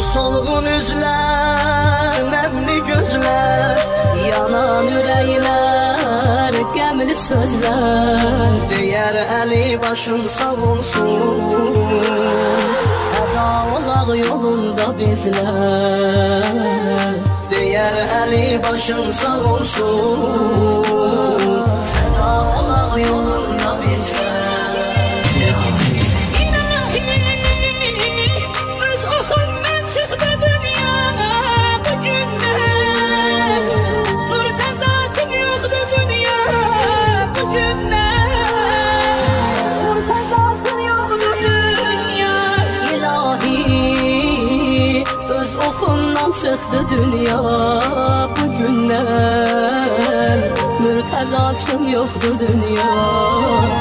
Solğun üzlər, nəmli gözlər, yanan ürəklər, qəmli sözlər. Deyər əli başın sağ olsun, fəda olaq yolunda bizlər. Deyər əli başın sağ olsun, fəda olaq yolunda bizlər. Çıxdı dünya bu gündən, mürtəzaçım yoxdur dünya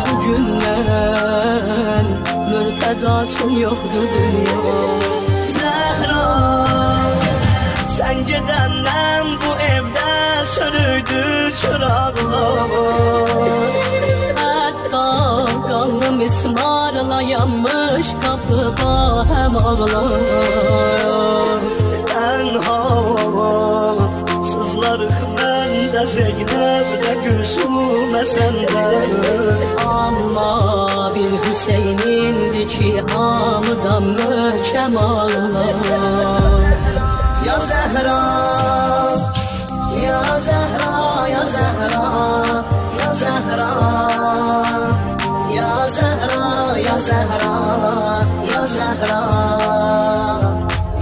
bu gündən, mürtəzaçım yoxdur dünya. Zəhra, sən gedəndən bu evdə sönüydü çıraqlar. Hətta qanlı mismarla yanmış qapıda həm ağlar. Sızlarıq məndə, Zeynəbdə, Gülsümə səndə. Amma bir Hüseynindir ki, hamıdan möhkəm ağlar. Ya Zəhra, ya Zəhra, ya Zəhra, ya Zəhra, ya Zəhra, ya Zəhra, ya Zəhra,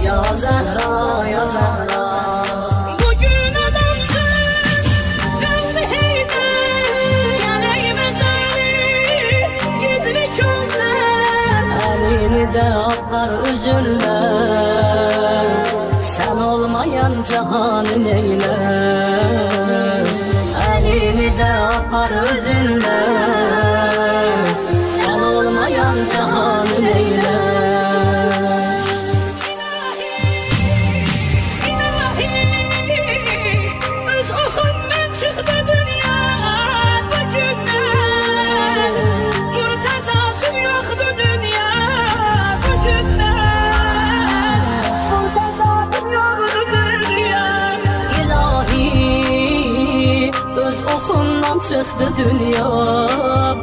ya Zəhra, ya Zəhra. Bugün adamsın, qalbi heydər, yanayımız əli, gizli çolsan. Əlini də apar üzünlə, sən olmayan cahanı neylə. Əlini də apar üzünlə, sən olmayan cahanı neylə. Çıxdı dünya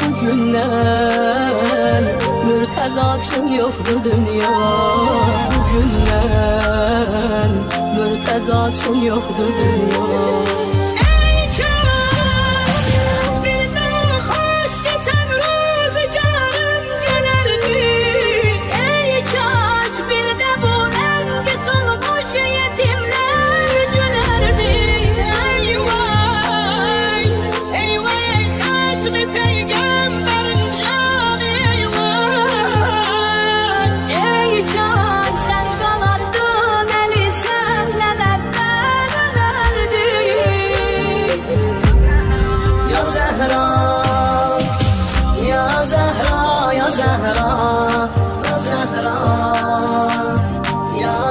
bu gündən, mürtəzaçım yoxdur dünya bu gündən, mürtəzaçım yoxdur dünya.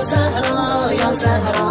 Zahra, ya Zahra,